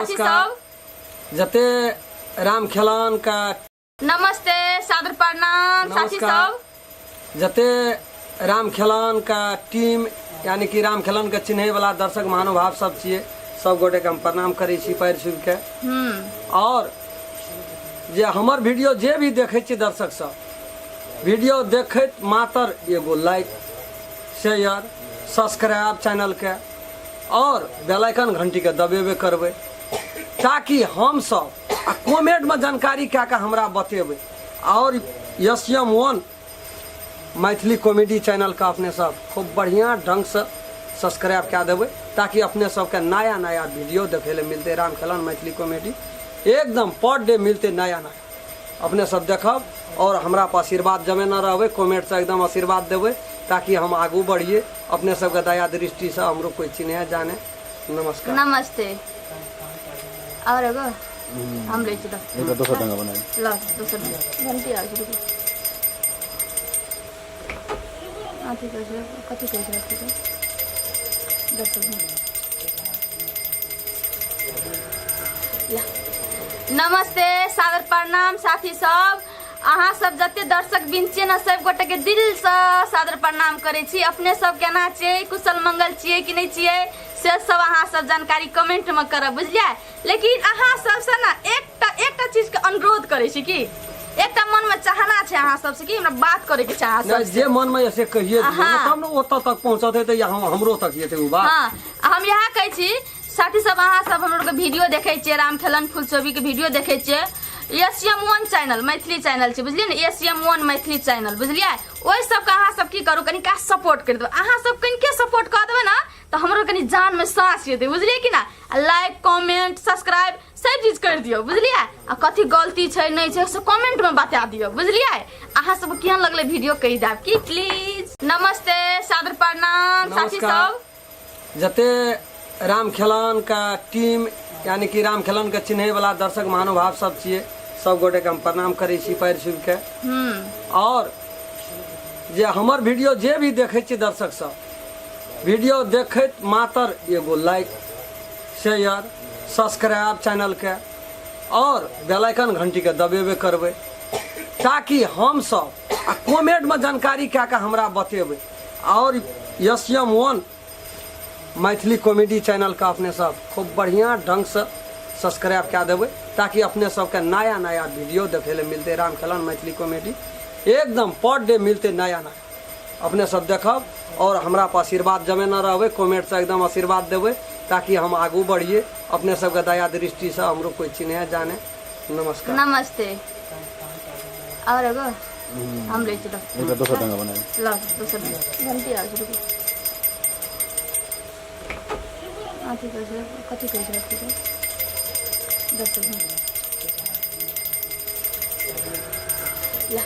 नमस्कार जते राम खेलान का नमस्ते सादर प्रणाम साथी सब जते राम खेलान का टीम यानी कि राम खेलान के चिन्हे वाला दर्शक महानुभाव सब छिए सब गोटे के हम प्रणाम करे छी पैर छू के। और जे हमर वीडियो जे भी देखे छी दर्शक सब वीडियो देखत मात्र एगो लाइक शेयर सब्सक्राइब चैनल के और बेल आइकन घंटी के दबेबे करबे ताकि हम सब कमेंट में जानकारी क्या का हमरा बतेबे। और SM1 मैथिली कॉमेडी चैनल का अपने सब खूब बढ़िया ढंग से सब्सक्राइब क्या देवे ताकि अपने सब के नया नया वीडियो देखे ले मिलते। राम खेलान मैथिली कॉमेडी एकदम पर डे मिलते नया नया अपने सब देखब और हमरा पर आशीर्वाद जमे न रहे कमेंट से एकदम आशीर्वाद देवे ताकि हम आगू बढ़िए अपने सब के दया दृष्टि से हमरो कोई चिन्हे जाने। नमस्कार नमस्ते और एगो हम ले चलो एक दोसर ढंग बनाई ला दोसर घंटी आ गई आ ठीक है कथि कह रहे थे 10 ला नमस्ते सादर प्रणाम साथी सब अहाँ सब जते दर्शक बिन छिए न सब गोटे के दिल से सादर प्रणाम करे छी। अपने सब केना छिए कुशल मंगल छिए कि नहीं छिए से सब अहाँ सब जानकारी कमेंट में करब बुझलिए। लेकिन अहाँ सब से ना एकटा चीज के अनुरोध करे छी कि एकटा मन में चाहना छै अहाँ सब से कि हमरा बात करे के चाह सब जे मन में ऐसे कहिए तब न ओत तक पहुंचते त हमरो तक येते उ बात। हां हम यहाँ कहै छी साथी सब अहाँ सब हमरो के वीडियो देखे छिए राम खेलान फुलचोबी के वीडियो देखे छिए SM1 चैनल मैथिली चैनल छै बुझलिए ने SM1 मैथिली चैनल बुझलिए। ओइ सब का अहाँ सब की करू कनी का सपोर्ट कर देबे अहाँ सब कनी के सपोर्ट कर देबे ना तो हमरो कनी जान में सांस येते बुझलिए कि ना। लाइक कमेंट सब्सक्राइब सब चीज कर दियो बुझलिए। आ कथि गलती छै नहीं छै से कमेंट में बता दियो बुझलिए। अहाँ सब केहन लगले वीडियो कहि देब की प्लीज। नमस्ते सादर प्रणाम साथी सब जते राम खेलान का टीम यानी कि राम खेलान के चिन्हे वाला दर्शक महानुभाव सब छिए सब गोटे के हम प्रणाम करे छी पैर छू के। और जे हमर वीडियो जे भी देखे छी दर्शक सब वीडियो देखत मात्र एगो लाइक शेयर सब्सक्राइब चैनल के और बेल आइकन घंटी के दबेबे करबे ताकि हम सब कमेंट में जानकारी क्या का हमरा बतेबे। और SM1 मैथिली कॉमेडी चैनल का अपने सब खूब बढ़िया ढंग से सब्सक्राइब क्या देवे ताकि अपने सब के नया नया वीडियो देखे ले मिलते। राम खेलान मैथिली कॉमेडी एकदम पर डे मिलते नया नया अपने सब देखब और हमरा पर आशीर्वाद जमे न रहे कमेंट से एकदम आशीर्वाद देवे ताकि हम आगू बढ़िए अपने सब के दया दृष्टि से हमरो कोई चिन्हे जाने। नमस्कार नमस्ते और एगो हम ले चलो एक दोसर ढंग बनाई ला दोसर घंटी आ गई आ ठीक है कथि कह रहे थे 10 ला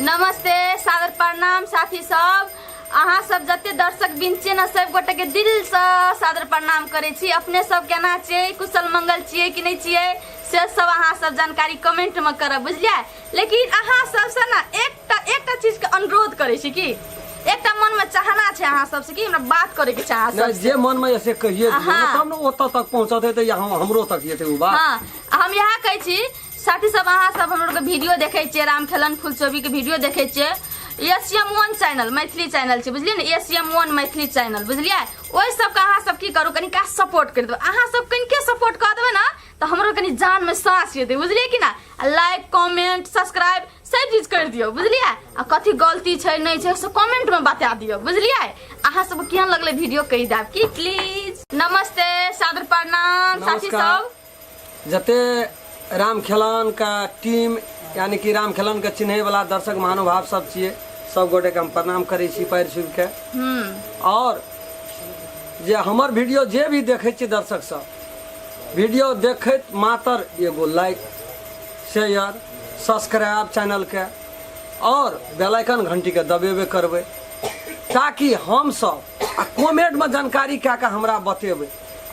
नमस्ते सादर प्रणाम साथी सब अहाँ सब जते दर्शक बिन छिए न सब गोटे के दिल से सादर प्रणाम करे छी। अपने सब केना छिए कुशल मंगल छिए कि नहीं छिए से सब अहाँ सब जानकारी कमेंट में करब बुझलिए। लेकिन अहाँ सब से ना एकटा चीज के अनुरोध करे छी कि एकटा मन में चाहना छै अहाँ सब से कि हमरा बात करे के चाह सब जे मन में ऐसे कहिए तब न ओत तक पहुंचते त हमरो तक येते उ बात। हां हम यहाँ कहै छी साथी सब अहाँ सब हमरो के वीडियो देखे छिए राम खेलान फुलचोबी के वीडियो देखे छिए SM1 चैनल मैथिली चैनल छै बुझलिए ने SM1 मैथिली चैनल बुझलिए। ओइ सब का अहाँ सब की करू कनी का सपोर्ट कर देबे अहाँ सब कनी के सपोर्ट कर देबे ना तो हमरो कनी जान में सांस येते बुझलिए कि ना। लाइक कमेंट सब्सक्राइब सब चीज कर दियो बुझलिए। आ कथि गलती छै नहीं छै से कमेंट में बता दियो बुझलिए। अहाँ सब केहन लगले वीडियो कहि देब की प्लीज। नमस्ते सादर प्रणाम साथी सब जते राम खेलान का टीम यानी कि राम खेलान के चिन्हे वाला दर्शक महानुभाव सब छिए सब गोटे के हम प्रणाम करे छी पैर छू के। और जे हमर वीडियो जे भी देखे छी दर्शक सब वीडियो देखत मात्र एगो लाइक शेयर सब्सक्राइब चैनल के और बेल आइकन घंटी के दबेबे करबे ताकि हम सब कमेंट में जानकारी क्या का हमरा बतेबे।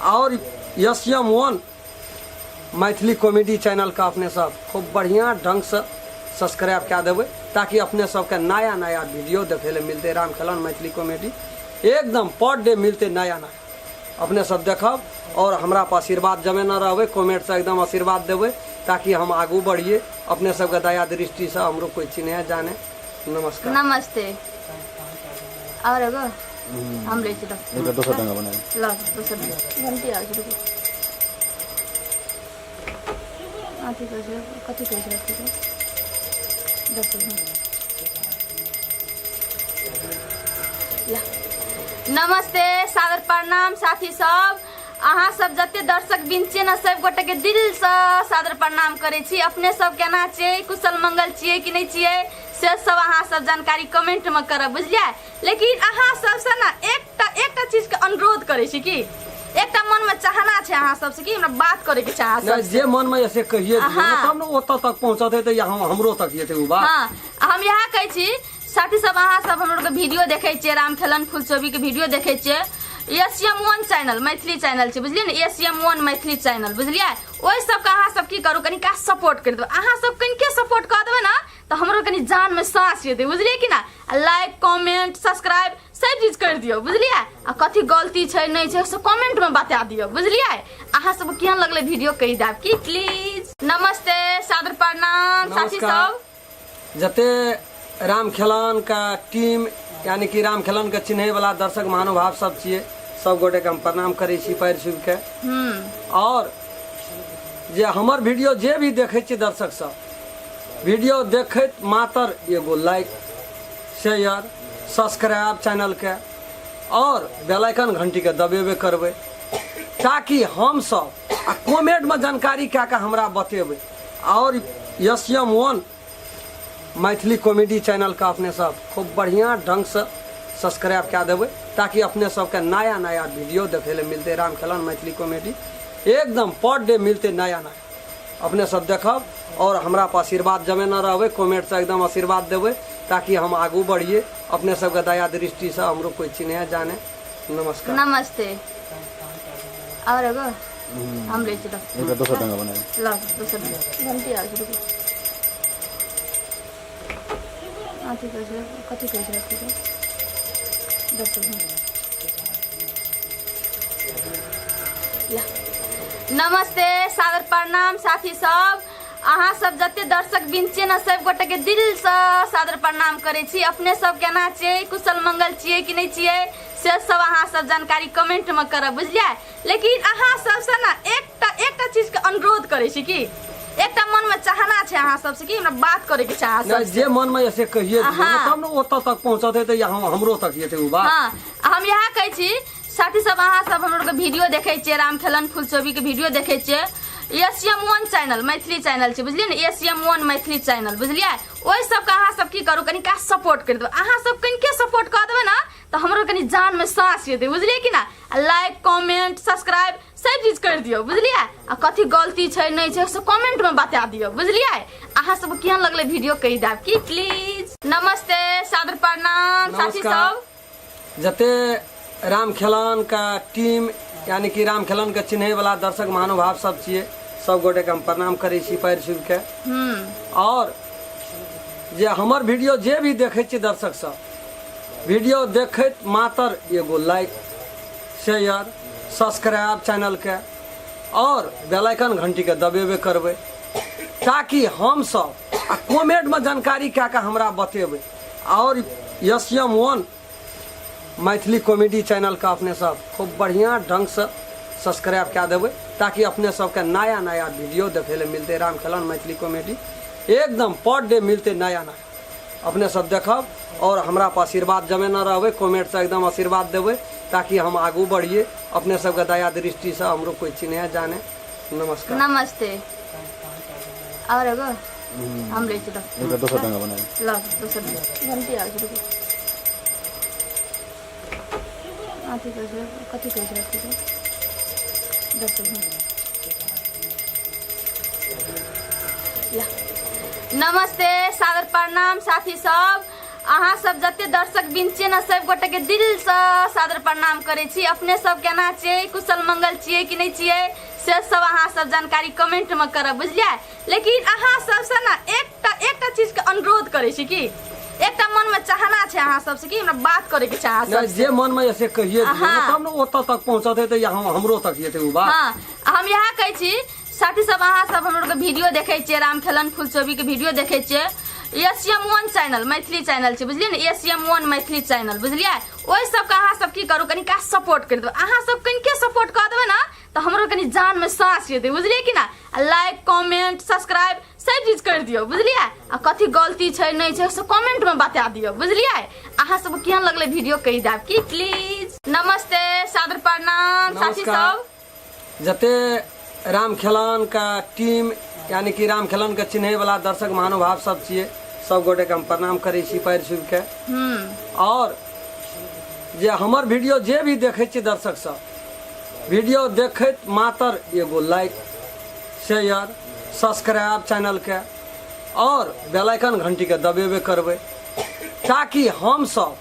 और SM1 मैथिली कॉमेडी चैनल का अपने सब खूब बढ़िया ढंग से सब्सक्राइब क्या देवे ताकि अपने सब के नया नया वीडियो देखे ले मिलते। राम खेलान मैथिली कॉमेडी एकदम पर डे मिलते नया नया अपने सब देखब और हमरा पर आशीर्वाद जमे न रहबै, कमेंट से एकदम आशीर्वाद देबै ताकि हम आगू बढ़िए। अपने सबके दया दृष्टि से हमरो कोई चिन्हे जाने। नमस्कार। नमस्ते। और एगो हम ले चलो एक दोसर ढंग बनाए ला दोसर घंटी आ जुड़ आती कर जे कथि कर जे रखी 10 मिनट ला। नमस्ते, सादर प्रणाम साथी सब। अहाँ सब जते दर्शक बिन छियै न, सब गोटे के दिल से सादर प्रणाम करे छी। अपने सब केना छियै, कुशल मंगल छियै कि नहीं छियै, से सब अहाँ सब जानकारी कमेंट में करब, बुझलियै। लेकिन अहाँ सब से ना एकटा चीज के अनुरोध करे छी कि एकटा मन में चाहना छै अहाँ सब से कि हमरा बात करे के चाह सब जे मन में ऐसे कहिए दियौ तब न ओतऽ तक पहुंचते त हमरो तक येते उ बात। हां, हम यहाँ कहै छी साथी सब, अहाँ सब हमरो के वीडियो देखे छियै, रामखेलन फुलचोबी के वीडियो देखे छियै। एशियम1 चैनल मैथिली चैनल छै, बुझलियै ने, एशियम1 मैथिली चैनल, बुझलियै। ओइ सब के अहाँ सब की करू, कनी का सपोर्ट कर देबै। अहाँ सब कनी के सपोर्ट कर देबै ना तो हमरो कनी जान में सांस एतै, बुझलियै कि ना। लाइक कमेंट सब्सक्राइब सब चीज कर दियौ, बुझलियै। आ कथि गलती छै नहीं छै से कमेंट में बता दियौ, बुझलियै। अहाँ सब केहन लगले वीडियो कहि देब की प्लीज। नमस्ते, सादर प्रणाम साथी सब। जते रामखेलन का टीम यानी कि रामखेलन के चिन्हे वाला दर्शक महानुभाव सब छियै, सब गोटे के हम प्रणाम करे छी पैर छू के। और जे हमर वीडियो जे भी देखे छी दर्शक सब, वीडियो देखत मात्र एगो लाइक शेयर सब्सक्राइब चैनल के और बेल आइकन घंटी के दबेबे करबै ताकि हम सब कमेंट में जानकारी क्या का हमरा बतेबै। और एशियम1 मैथिली कॉमेडी चैनल का अपने सब खूब बढ़िया ढंग से सब्सक्राइब क्या देवे ताकि अपने सबके नया नया वीडियो देखे ले मिलते। रामखेलन मैथिली कॉमेडी एकदम पर डे मिलते नया नया। अपने सब देखब और हमरा पर आशीर्वाद जमे न रहबै, कमेंट से एकदम आशीर्वाद देबै ताकि हम आगू बढ़िए। अपने सबके दया दृष्टि से हमरो कोई चिन्हे जाने। नमस्कार। नमस्ते। और एगो हम ले चलो एक दोसर ढंग बनाए ला दोसर घंटी आ जुड़ आती कर जे कथि कर जे रखी 10 मिनट ला। नमस्ते, सादर प्रणाम साथी सब। अहाँ सब जते दर्शक बिन छियै न, सब गोटे के दिल से सादर प्रणाम करे छी। अपने सब केना छियै, कुशल मंगल छियै कि नहीं छियै, से सब अहाँ सब जानकारी कमेंट में करब, बुझलियै। लेकिन अहाँ सब से ना एकटा चीज के अनुरोध करे छी कि एकटा मन में चाहना छै अहाँ सब से कि हमरा बात करे के चाह सब जे मन में ऐसे कहिए दियौ तब न ओतऽ तक पहुंचते त हमरो तक येते उ बात। हां, हम यहाँ कहै छी साथी सब, अहाँ सब हमरो के वीडियो देखे छियै, रामखेलन फुलचोबी के वीडियो देखे छियै। एशियम1 चैनल मैथिली चैनल छै, बुझलियै ने, एशियम1 मैथिली चैनल, बुझलियै। ओइ सब के अहाँ सब की करू, कनी का सपोर्ट कर देबै। अहाँ सब कनी के सपोर्ट कर देबै ना तो हमरो कनी जान में सांस एतै, बुझलियै कि ना। लाइक कमेंट सब्सक्राइब सब चीज कर दियौ, बुझलियै। आ कथि गलती छै नहीं छै से कमेंट में बता दियौ, बुझलियै। अहाँ सब केहन लगले वीडियो कहि देब की प्लीज। नमस्ते, सादर प्रणाम साथी सब। जते रामखेलन का टीम यानी कि रामखेलन के चिन्हे वाला दर्शक महानुभाव सब छियै, सब गोटे के हम प्रणाम करे छी पैर छू के। और जे हमर वीडियो जे भी देखे छी दर्शक सब, वीडियो देखत मात्र एगो लाइक शेयर सब्सक्राइब चैनल के और बेल आइकन घंटी के दबेबे करबै ताकि हम सब कमेंट में जानकारी क्या का हमरा बतेबै। और एशियम1 मैथिली कॉमेडी चैनल का अपने सब खूब बढ़िया ढंग से सब्सक्राइब क्या देबै ताकि अपने सबके नया नया वीडियो देखे ले मिलते। रामखेलन मैथिली कॉमेडी एकदम पर डे मिलते नया नया। अपने सब देखब और हमरा पर आशीर्वाद जमे न रहबै, कमेंट से एकदम आशीर्वाद देबै ताकि हम आगू बढ़िए। अपने सबके दया दृष्टि से हमरो कोई चिन्हे जाने। नमस्कार। नमस्ते। और एगो हम ले चलो एक दोसर ढंग बनाए ला दोसर घंटी आ जुड़ आती कर जे कथि कर जे रखी 10 मिनट ला। नमस्ते, सादर प्रणाम साथी सब। अहाँ सब जते दर्शक बिन छियै न, सब गोटे के दिल से सादर प्रणाम करे छी। अपने सब केना छियै, कुशल मंगल छियै कि नहीं छियै, से सब अहाँ सब जानकारी कमेंट में करब, बुझलियै। लेकिन अहाँ सब से ना एकटा चीज के अनुरोध करे छी कि एकटा मन में चाहना छै अहाँ सबसे कि हमरा बात करे के छै अहाँ नहीं, सबसे। जे मन में ऐसे कहिए दियौ, हाँ। तब न ओतऽ तक पहुँचत है तो यहाँ हमरो तक ये वो बात। हाँ, हम यहाँ कहै छी साथी सब अहाँ सब हमरो के वीडियो देखे छियै, रामखेलन फुलचोबी के वीडियो देखे छियै। SM1 चैनल मैथिली चैनल छै बुझलियै ने, SM1 मैथिली चैनल बुझलियै। ओहि सब के अहाँ सब की करू, कनी का सपोर्ट कर देबै। अहाँ सब कनिके सपोर्ट कर देबै ना तो हमरो कनी जान में सांस एतै बुझलियै कि ना। लाइक कमेंट सब्सक्राइब सब चीज कर दियो बुझलियै। आ कथी गलती छै नहीं छै से कमेंट में बता दियो बुझलियै। अहाँ सब केहन लगले वीडियो कहि देब की प्लीज। नमस्ते सादर प्रणाम साथी नमस्कार। सब। जते रामखेलन का टीम यानी कि रामखेलन के चिन्हे वाला दर्शक महानुभाव सब छिए, सब गोटे के हम प्रणाम करे छी पैर छू के। और जे हमर वीडियो जे भी देखे छी दर्शक सब, वीडियो देखत मात्र एगो लाइक शेयर सब्सक्राइब चैनल के और बेल आइकन घंटी के दबेबे करबे, ताकि हम सब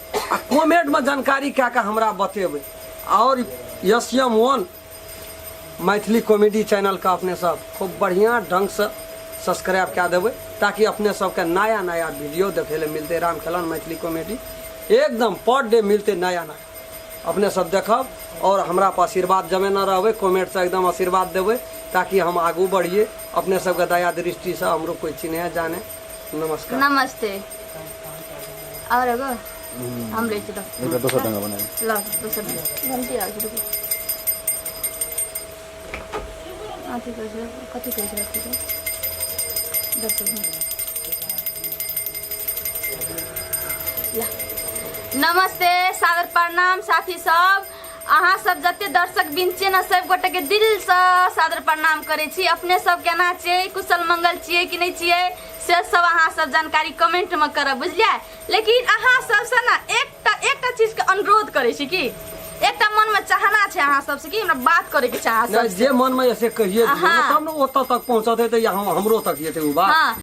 कमेंट में जानकारी क्या का हमरा बतेबे। और SM1 मैथिली कॉमेडी चैनल का अपने सब खूब बढ़िया ढंग से सब्सक्राइब क्या देवे, ताकि अपने सबके नया नया वीडियो देखे ले मिलते। रामखेलन मैथिली कॉमेडी एकदम पर डे मिलते नया नया, अपने सब देखब और हमरा पर आशीर्वाद जमे न रहे, कमेंट से एकदम आशीर्वाद देवे ताकि हम आगू बढ़िए। अपने सबके दया दृष्टि से हमरो कोई चिन्हे जाने। नमस्कार। नमस्ते। और एगो हम रही छी एक दोसर ढंग बनाबी। ला दोसर घंटी आ गई। कथी कहै छै ला। नमस्ते सादर प्रणाम साथी सब। अहाँ सब जते दर्शक बिन छियै ना सब गोटे के दिल से सादर प्रणाम करे छी। अपने सब केना छियै, कुशल मंगल छियै कि नहीं छियै से सब अहाँ सब जानकारी कमेंट में करब बुझलियै। लेकिन अहाँ सब से ना एकटा चीज के अनुरोध करे छी कि एकटा मन में चाहना छै अहाँ सब से कि हमरा बात करे के छै अहाँ नहीं, सब। जे मन में ऐसे कहिए दियौ, हाँ। तब न ओतऽ तक पहुँचत है तो यहाँ हमरो तक ये वो बात। हाँ,